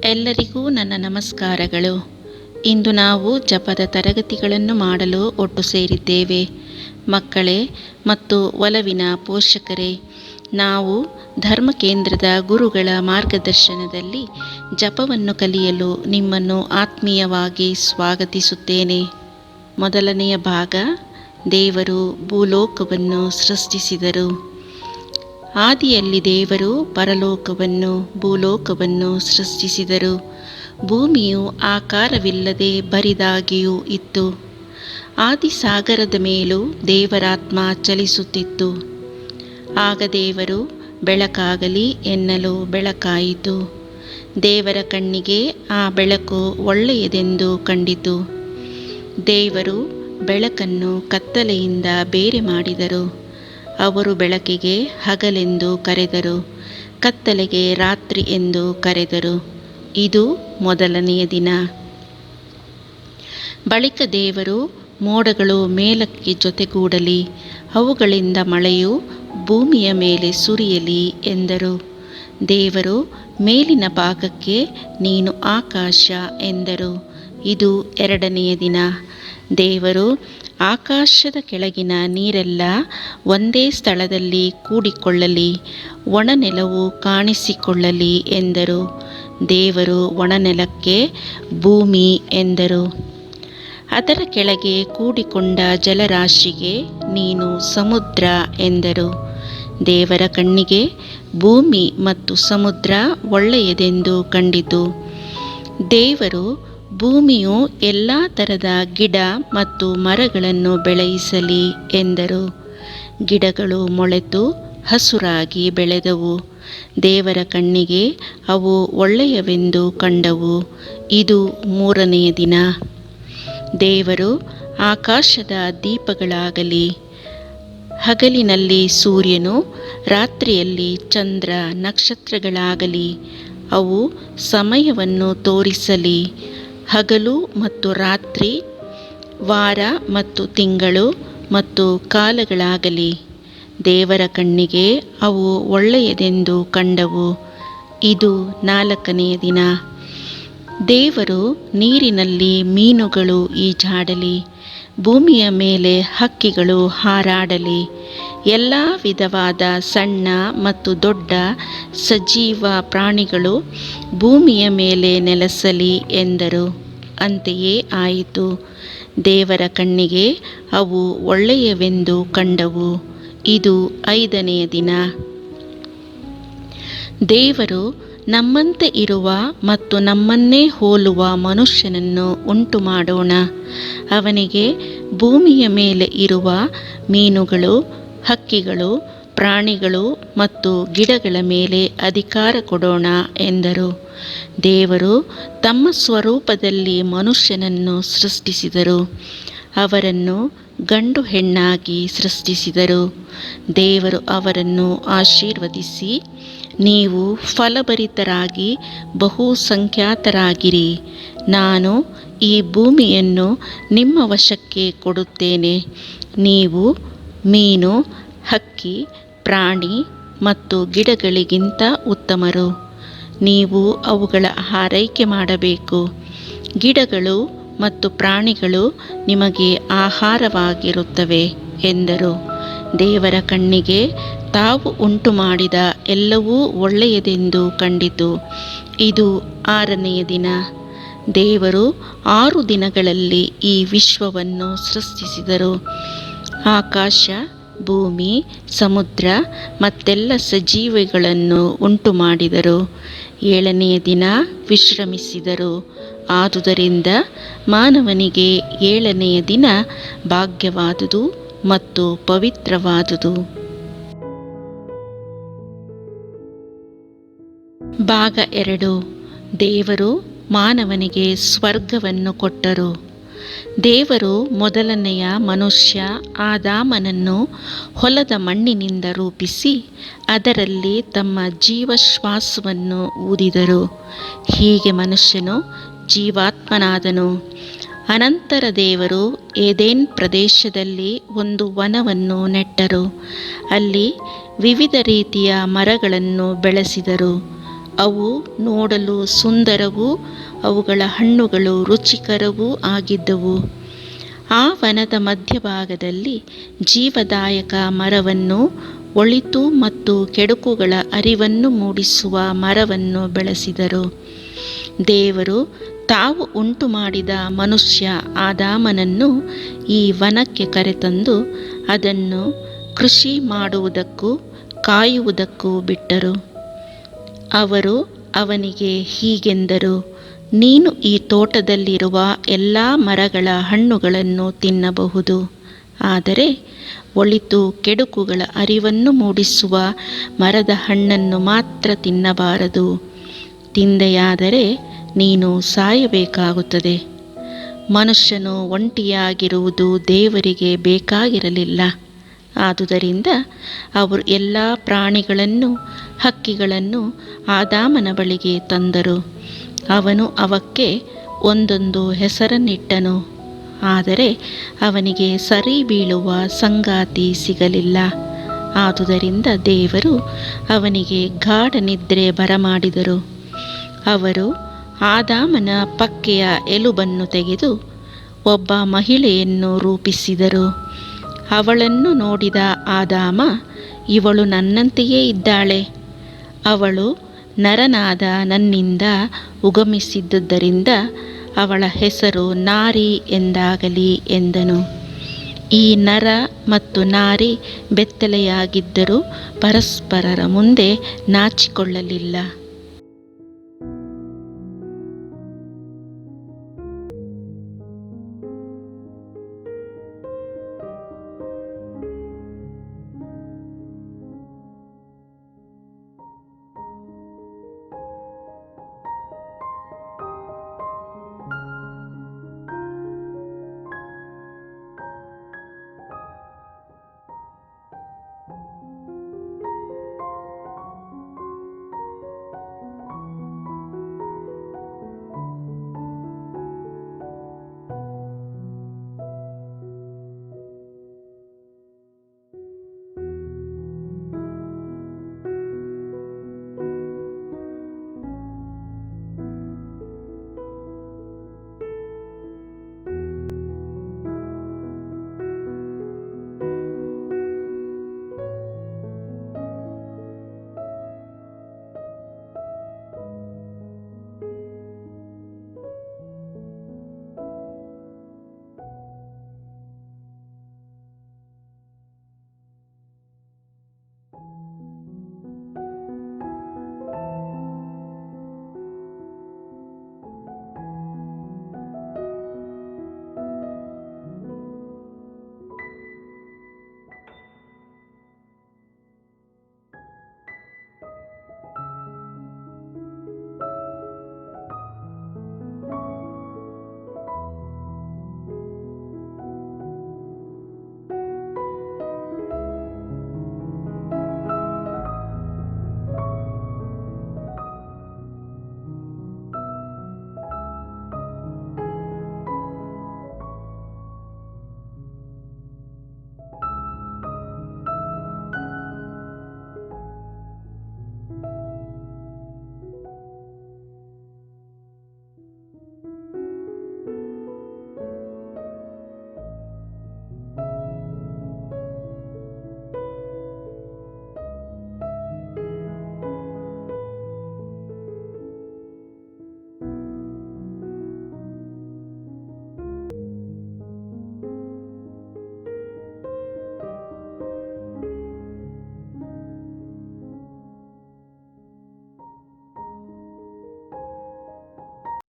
ಎಲ್ಲರಿಗೂ ನನ್ನ ನಮಸ್ಕಾರಗಳು. ಇಂದು ನಾವು ಜಪದ ತರಗತಿಗಳನ್ನು ಮಾಡಲು ಒಟ್ಟು ಸೇರಿದ್ದೇವೆ. ಮಕ್ಕಳೇ ಮತ್ತು ಒಲವಿನ ಪೋಷಕರೇ, ನಾವು ಧರ್ಮ ಕೇಂದ್ರದ ಗುರುಗಳ ಮಾರ್ಗದರ್ಶನದಲ್ಲಿ ಜಪವನ್ನು ಕಲಿಯಲು ನಿಮ್ಮನ್ನು ಆತ್ಮೀಯವಾಗಿ ಸ್ವಾಗತಿಸುತ್ತೇನೆ. ಮೊದಲನೆಯ ಭಾಗ, ದೇವರು ಭೂಲೋಕವನ್ನು ಸೃಷ್ಟಿಸಿದರು. ಆದಿಯಲ್ಲಿ ದೇವರು ಪರಲೋಕವನ್ನು ಭೂಲೋಕವನ್ನು ಸೃಷ್ಟಿಸಿದರು. ಭೂಮಿಯು ಆಕಾರವಿಲ್ಲದೆ ಬರಿದಾಗಿಯೂ ಇತ್ತು. ಆದಿಸಾಗರದ ಮೇಲೂ ದೇವರಾತ್ಮ ಚಲಿಸುತ್ತಿತ್ತು. ಆಗ ದೇವರು ಬೆಳಕಾಗಲಿ ಎನ್ನಲು ಬೆಳಕಾಯಿತು. ದೇವರ ಕಣ್ಣಿಗೆ ಆ ಬೆಳಕು ಒಳ್ಳೆಯದೆಂದು ಕಂಡಿತು. ದೇವರು ಬೆಳಕನ್ನು ಕತ್ತಲೆಯಿಂದ ಬೇರೆ ಮಾಡಿದರು. ಅವರು ಬೆಳಕಿಗೆ ಹಗಲೆಂದು ಕರೆದರು, ಕತ್ತಲೆಗೆ ರಾತ್ರಿ ಎಂದು ಕರೆದರು. ಇದು ಮೊದಲನೆಯ ದಿನ. ಬಳಿಕ ದೇವರು ಮೋಡಗಳು ಮೇಲಕ್ಕೆ ಜೊತೆಗೂಡಲಿ, ಅವುಗಳಿಂದ ಮಳೆಯು ಭೂಮಿಯ ಮೇಲೆ ಸುರಿಯಲಿ ಎಂದರು. ದೇವರು ಮೇಲಿನ ಭಾಗಕ್ಕೆ ನೀನು ಆಕಾಶ ಎಂದರು. ಇದು ಎರಡನೆಯ ದಿನ. ದೇವರು ಆಕಾಶದ ಕೆಳಗಿನ ನೀರೆಲ್ಲ ಒಂದೇ ಸ್ಥಳದಲ್ಲಿ ಕೂಡಿಕೊಳ್ಳಲಿ, ಒಣನೆಲವು ಕಾಣಿಸಿಕೊಳ್ಳಲಿ ಎಂದರು. ದೇವರು ಒಣನೆಲಕ್ಕೆ ಭೂಮಿ ಎಂದರು. ಅದರ ಕೆಳಗೆ ಕೂಡಿಕೊಂಡ ಜಲರಾಶಿಗೆ ನೀನು ಸಮುದ್ರ ಎಂದರು. ದೇವರ ಕಣ್ಣಿಗೆ ಭೂಮಿ ಮತ್ತು ಸಮುದ್ರ ಒಳ್ಳೆಯದೆಂದು ಕಂಡಿತು. ದೇವರು ಭೂಮಿಯು ಎಲ್ಲ ಥರದ ಗಿಡ ಮತ್ತು ಮರಗಳನ್ನು ಬೆಳೆಯಿಸಲಿ ಎಂದರು. ಗಿಡಗಳು ಮೊಳೆತು ಹಸುರಾಗಿ ಬೆಳೆದವು. ದೇವರ ಕಣ್ಣಿಗೆ ಅವು ಒಳ್ಳೆಯವೆಂದು ಕಂಡವು. ಇದು ಮೂರನೆಯ ದಿನ. ದೇವರು ಆಕಾಶದ ದೀಪಗಳಾಗಲಿ, ಹಗಲಿನಲ್ಲಿ ಸೂರ್ಯನು, ರಾತ್ರಿಯಲ್ಲಿ ಚಂದ್ರ ನಕ್ಷತ್ರಗಳಾಗಲಿ, ಅವು ಸಮಯವನ್ನು ತೋರಿಸಲಿ, ಹಗಲು ಮತ್ತು ರಾತ್ರಿ, ವಾರ ಮತ್ತು ತಿಂಗಳು ಮತ್ತು ಕಾಲಗಳಾಗಲಿ. ದೇವರ ಕಣ್ಣಿಗೆ ಅವು ಒಳ್ಳೆಯದೆಂದು ಕಂಡವು. ಇದು ನಾಲ್ಕನೆಯ ದಿನ. ದೇವರು ನೀರಿನಲ್ಲಿ ಮೀನುಗಳು ಈಜಾಡಲಿ, ಭೂಮಿಯ ಮೇಲೆ ಹಕ್ಕಿಗಳು ಹಾರಾಡಲಿ, ಎಲ್ಲ ವಿಧವಾದ ಸಣ್ಣ ಮತ್ತು ದೊಡ್ಡ ಸಜೀವ ಪ್ರಾಣಿಗಳು ಭೂಮಿಯ ಮೇಲೆ ನೆಲೆಸಲಿ ಎಂದರು. ಅಂತೆಯೇ ಆಯಿತು. ದೇವರ ಕಣ್ಣಿಗೆ ಅವು ಒಳ್ಳೆಯವೆಂದು ಕಂಡವು. ಇದು ಐದನೆಯ ದಿನ. ದೇವರು ನಮ್ಮಂತೆ ಇರುವ ಮತ್ತು ನಮ್ಮನ್ನೇ ಹೋಲುವ ಮನುಷ್ಯನನ್ನು ಉಂಟು ಮಾಡೋಣ. ಅವನಿಗೆ ಭೂಮಿಯ ಮೇಲೆ ಇರುವ ಮೀನುಗಳು, ಹಕ್ಕಿಗಳು, ಪ್ರಾಣಿಗಳು ಮತ್ತು ಗಿಡಗಳ ಮೇಲೆ ಅಧಿಕಾರ ಕೊಡೋಣ ಎಂದರು. ದೇವರು ತಮ್ಮ ಸ್ವರೂಪದಲ್ಲಿ ಮನುಷ್ಯನನ್ನು ಸೃಷ್ಟಿಸಿದರು. ಅವರನ್ನು ಗಂಡು ಹೆಣ್ಣಾಗಿ ಸೃಷ್ಟಿಸಿದರು. ದೇವರು ಅವರನ್ನು ಆಶೀರ್ವದಿಸಿ, ನೀವು ಫಲಭರಿತರಾಗಿ ಬಹುಸಂಖ್ಯಾತರಾಗಿರಿ. ನಾನು ಈ ಭೂಮಿಯನ್ನು ನಿಮ್ಮ ವಶಕ್ಕೆ ಕೊಡುತ್ತೇನೆ. ನೀವು ಮೀನು, ಹಕ್ಕಿ, ಪ್ರಾಣಿ ಮತ್ತು ಗಿಡಗಳಿಗಿಂತ ಉತ್ತಮರು. ನೀವು ಅವುಗಳ ಆರೈಕೆ ಮಾಡಬೇಕು. ಗಿಡಗಳು ಮತ್ತು ಪ್ರಾಣಿಗಳು ನಿಮಗೆ ಆಹಾರವಾಗಿರುತ್ತವೆ ಎಂದರು. ದೇವರ ಕಣ್ಣಿಗೆ ತಾವು ಉಂಟು ಮಾಡಿದ ಎಲ್ಲವೂ ಒಳ್ಳೆಯದೆಂದು ಕಂಡಿತು. ಇದು ಆರನೆಯ ದಿನ. ದೇವರು 6 ದಿನಗಳಲ್ಲಿ ಈ ವಿಶ್ವವನ್ನು ಸೃಷ್ಟಿಸಿದರು. ಆಕಾಶ, ಭೂಮಿ, ಸಮುದ್ರ ಮತ್ತೆಲ್ಲ ಸಜೀವಿಗಳನ್ನು ಉಂಟು ಮಾಡಿದರು. 7ನೆಯ ದಿನ ವಿಶ್ರಮಿಸಿದರು. ಆದುದರಿಂದ ಮಾನವನಿಗೆ 7ನೆಯ ದಿನ ಭಾಗ್ಯವಾದುದು ಮತ್ತು ಪವಿತ್ರವಾದುದು. ಭಾಗ 2. ದೇವರು ಮಾನವನಿಗೆ ಸ್ವರ್ಗವನ್ನು ಕೊಟ್ಟರು. ದೇವರು ಮೊದಲನೆಯ ಮನುಷ್ಯ ಆದಾಮನನ್ನು ಹೊಲದ ಮಣ್ಣಿನಿಂದ ರೂಪಿಸಿ ಅದರಲ್ಲಿ ತಮ್ಮ ಜೀವಶ್ವಾಸವನ್ನು ಊದಿದರು. ಹೀಗೆ ಮನುಷ್ಯನು ಜೀವಾತ್ಮನಾದನು. ಅನಂತರ ದೇವರು ಏದೆನ್ ಪ್ರದೇಶದಲ್ಲಿ ಒಂದು ವನವನ್ನು ನೆಟ್ಟರು. ಅಲ್ಲಿ ವಿವಿಧ ರೀತಿಯ ಮರಗಳನ್ನು ಬೆಳೆಸಿದರು. ಅವು ನೋಡಲು ಸುಂದರವೂ ಅವುಗಳ ಹಣ್ಣುಗಳು ರುಚಿಕರವೂ ಆಗಿದ್ದವು. ಆ ವನದ ಮಧ್ಯಭಾಗದಲ್ಲಿ ಜೀವದಾಯಕ ಮರವನ್ನು, ಒಳಿತು ಮತ್ತು ಕೆಡುಕುಗಳ ಅರಿವನ್ನು ಮೂಡಿಸುವ ಮರವನ್ನು ಬೆಳೆಸಿದರು. ದೇವರು ತಾವು ಉಂಟುಮಾಡಿದ ಮನುಷ್ಯ ಆದಾಮನನ್ನು ಈ ವನಕ್ಕೆ ಕರೆತಂದು ಅದನ್ನು ಕೃಷಿ ಮಾಡುವುದಕ್ಕೂ ಕಾಯುವುದಕ್ಕೂ ಬಿಟ್ಟರು. ಅವರು ಅವನಿಗೆ ಹೀಗೆಂದರು, ನೀನು ಈ ತೋಟದಲ್ಲಿರುವ ಎಲ್ಲ ಮರಗಳ ಹಣ್ಣುಗಳನ್ನು ತಿನ್ನಬಹುದು, ಆದರೆ ಒಳಿತು ಕೆಡುಕುಗಳ ಅರಿವನ್ನು ಮೂಡಿಸುವ ಮರದ ಹಣ್ಣನ್ನು ಮಾತ್ರ ತಿನ್ನಬಾರದು. ತಿಂದೆಯಾದರೆ ನೀನು ಸಾಯಬೇಕಾಗುತ್ತದೆ. ಮನುಷ್ಯನು ಒಂಟಿಯಾಗಿರುವುದು ದೇವರಿಗೆ ಬೇಕಾಗಿರಲಿಲ್ಲ. ಆದುದರಿಂದ ಅವರು ಎಲ್ಲ ಪ್ರಾಣಿಗಳನ್ನು, ಹಕ್ಕಿಗಳನ್ನು ಆದಾಮನ ಬಳಿಗೆ ತಂದರು. ಅವನು ಅವಕ್ಕೆ ಒಂದೊಂದು ಹೆಸರನ್ನಿಟ್ಟನು. ಆದರೆ ಅವನಿಗೆ ಸರಿ ಬೀಳುವ ಸಂಗಾತಿ ಸಿಗಲಿಲ್ಲ. ಆದುದರಿಂದ ದೇವರು ಅವನಿಗೆ ಗಾಢ ನಿದ್ರೆ ಬರಮಾಡಿದರು. ಅವರು ಆದಾಮನ ಪಕ್ಕೆಯ ಎಲುಬನ್ನು ತೆಗೆದು ಒಬ್ಬ ಮಹಿಳೆಯನ್ನು ರೂಪಿಸಿದರು. ಅವಳನ್ನು ನೋಡಿದ ಆದಾಮ, ಇವಳು ನನ್ನಂತೆಯೇ ಇದ್ದಾಳೆ, ಅವಳು ನರನಾದ ನನ್ನಿಂದ ಉಗಮಿಸಿದ್ದರಿಂದ ಅವಳ ಹೆಸರು ನಾರಿ ಎಂದಾಗಲಿ ಎಂದನು. ಈ ನರ ಮತ್ತು ನಾರಿ ಬೆತ್ತಲೆಯಾಗಿದ್ದರೂ ಪರಸ್ಪರರ ಮುಂದೆ ನಾಚಿಕೊಳ್ಳಲಿಲ್ಲ.